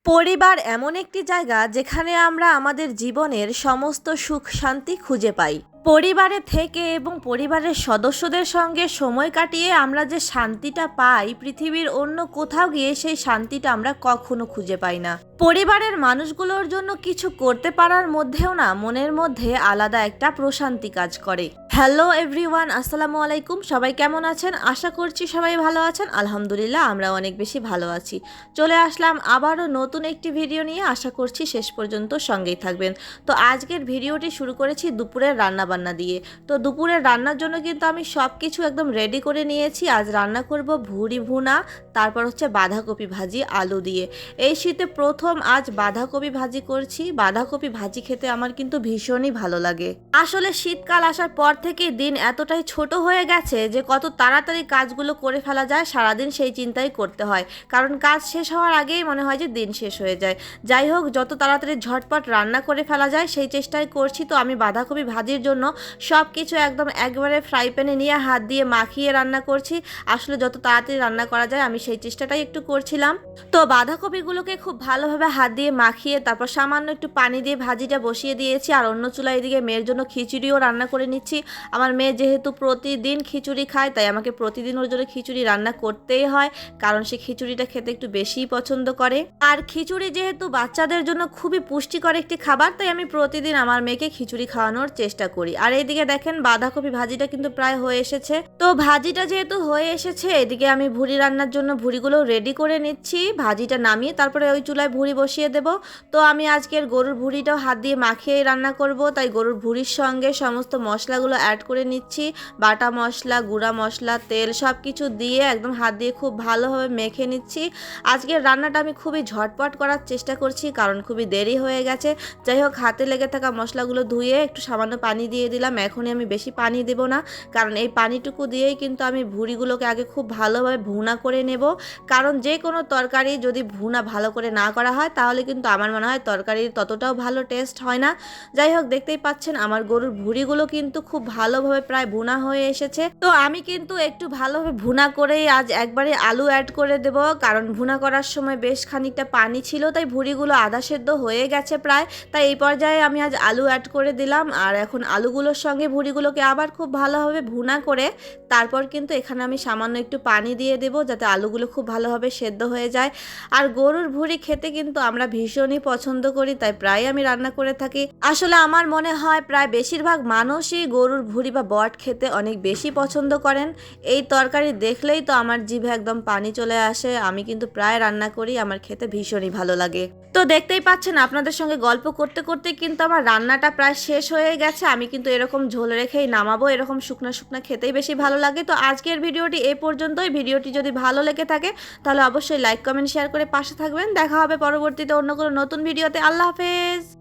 পরিবার এমন একটি জায়গা যেখানে আমরা আমাদের জীবনের সমস্ত সুখ শান্তি খুঁজে পাই। পরিবারে থেকে এবং পরিবারের সদস্যদের সঙ্গে সময় কাটিয়ে আমরা যে শান্তিটা পাই, পৃথিবীর অন্য কোথাও গিয়ে সেই শান্তিটা আমরা কখনো খুঁজে পাই না। পরিবারের মানুষগুলোর জন্য কিছু করতে পারার মধ্যেও না মনের মধ্যে আলাদা একটা প্রশান্তি কাজ করে। হ্যালো এভরিওয়ান, আসসালামু আলাইকুম। সবাই কেমন আছেন? আশা করছি সবাই ভালো আছেন। আলহামদুলিল্লাহ, আমরা অনেক বেশি ভালো আছি। চলে আসলাম আবারও নতুন একটি ভিডিও নিয়ে। আশা করছি শেষ পর্যন্ত সঙ্গেই থাকবেন। তো আজকের ভিডিওটি শুরু করেছি দুপুরের রান্নাবান্না দিয়ে। তো দুপুরের রান্নার জন্য কিন্তু আমি সব কিছু একদম রেডি করে নিয়েছি। আজ রান্না করব ভুড়ি ভুনা, তারপর হচ্ছে বাঁধাকপি ভাজি আলু দিয়ে। এই শীতে প্রথম আজ বাঁধাকপি ভাজি করছি। বাঁধাকপি ভাজি খেতে আমার কিন্তু ভীষণই ভালো লাগে। আসলে শীতকাল আসার পর থেকে দিন এতটাই ছোট হয়ে গেছে যে কত তাড়াতাড়ি কাজগুলো করে ফেলা যায়, সারাদিন সেই চিন্তাই করতে হয়। কারণ কাজ শেষ হওয়ার আগেই মনে হয় যে দিন শেষ হয়ে যায়। যাই হোক, যত তাড়াতাড়ি ঝটপট রান্না করে ফেলা যায় সেই চেষ্টাই করছি। তো আমি বাঁধাকপি ভাজির জন্য সব কিছু একদম একবারে ফ্রাই প্যানে নিয়ে হাত দিয়ে মাখিয়ে রান্না করছি। আসলে যত তাড়াতাড়ি রান্না করা যায় আমি সেই চেষ্টাটাই একটু করছিলাম। তো বাঁধাকপিগুলোকে খুব ভালোভাবে হাত দিয়ে মাখিয়ে তারপর সামান্য একটু পানি দিয়ে ভাজিটা বসিয়ে দিয়েছি। আর অন্য চুলায় এদিকে মেয়ের জন্য খিচুড়িও রান্না করে নিচ্ছি। আমার মেয়ে যেহেতু প্রতিদিন খিচুড়ি খায়, তাই আমাকে প্রতিদিন ওর জন্য খিচুড়ি রান্না করতেই হয়, কারণ সে খিচুড়িটা খেতে একটু বেশিই পছন্দ করে। আর খিচুড়ি যেহেতু বাচ্চাদের জন্য খুবই পুষ্টিকর একটি খাবার, তাই আমি প্রতিদিন আমার মেয়েকে খিচুড়ি খাওয়ানোর চেষ্টা করি। আর এইদিকে দেখেন বাঁধাকপি ভাজিটা কিন্তু প্রায় হয়ে এসেছে। তো ভাজিটা যেহেতু হয়ে এসেছে, এদিকে আমি ভুড়ি রান্নার জন্য ভুড়িগুলো রেডি করে নিচ্ছি। ভাজিটা নামিয়ে তারপরে ওই চুলায় ভুড়ি বসিয়ে দেব। তো আমি আজকের গরুর ভুড়িটাও হাত দিয়ে মাখিয়েই রান্না করব, তাই গরুর ভুড়ির সঙ্গে সমস্ত মশলাগুলো অ্যাড করে নিচ্ছি। বাটা মশলা, গুঁড়া মশলা, তেল সব কিছু দিয়ে একদম হাত দিয়ে খুব ভালোভাবে মেখে নিচ্ছি। আজকের রান্নাটা আমি খুবই ঝটপট করার চেষ্টা করছি, কারণ খুবই দেরি হয়ে গেছে। যাই হোক, হাতে লেগে থাকা মশলাগুলো ধুয়ে একটু সামান্য পানি দিয়ে দিলাম। এখনই আমি বেশি পানি দেব না, কারণ এই পানিটুকু দিয়েই কিন্তু আমি ভুড়িগুলোকে আগে খুব ভালোভাবে ভুনা করে নেব। কারণ যে কোনো তরকারি যদি ভুনা ভালো করে না করা হয়, তাহলে কিন্তু আমার মনে হয় তরকারির ততটাও ভালো টেস্ট হয় না। যাই হোক, দেখতেই পাচ্ছেন আমার গরুর ভুড়িগুলো কিন্তু খুব ভালোভাবে প্রায় ভুনা হয়ে এসেছে। তো আমি কিন্তু একটু ভালোভাবে ভুনা করেই আজ একবারে আলু অ্যাড করে দেব, কারণ ভুনা করার সময় বেশ খানিকটা পানি ছিল, তাই ভুড়িগুলো আধা সেদ্ধ হয়ে গেছে প্রায়। তাই এই পর্যায়ে আমি আজ আলু অ্যাড করে দিলাম। আর এখন আলুগুলোর সঙ্গে ভুড়িগুলোকে আবার খুব ভালোভাবে ভুনা করে তারপর কিন্তু এখানে আমি সামান্য একটু পানি দিয়ে দেব, যাতে আলুগুলো খুব ভালোভাবে সেদ্ধ হয়ে যায়। আর গরুর ভুড়ি খেতে কিন্তু আমরা ভীষণই পছন্দ করি, তাই প্রায় আমি রান্না করে থাকি। আসলে আমার মনে হয় প্রায় বেশিরভাগ মানুষই গরুর ভুড়ি বা বট খেতে অনেক বেশি পছন্দ করেন। এই তরকারি দেখলেই তো আমার জিভে একদম পানি চলে আসে। আমি কিন্তু প্রায় রান্না করি, আমার খেতে ভীষণই ভালো লাগে। তো দেখতেই পাচ্ছেন, আপনাদের সঙ্গে গল্প করতে করতে কিন্তু আমার রান্নাটা প্রায় শেষ হয়ে গেছে। আমি কিন্তু এরকম ঝোল রেখেই নামাবো, এরকম শুকনা শুকনা খেতেই বেশি ভালো লাগে। তো আজকের ভিডিওটি এই পর্যন্তই। ভিডিওটি যদি ভালো লেগে থাকে তাহলে অবশ্যই লাইক কমেন্ট শেয়ার করে পাশে থাকবেন। দেখা হবে পরবর্তীতে অন্য কোনো নতুন ভিডিওতে। আল্লাহ হাফেজ।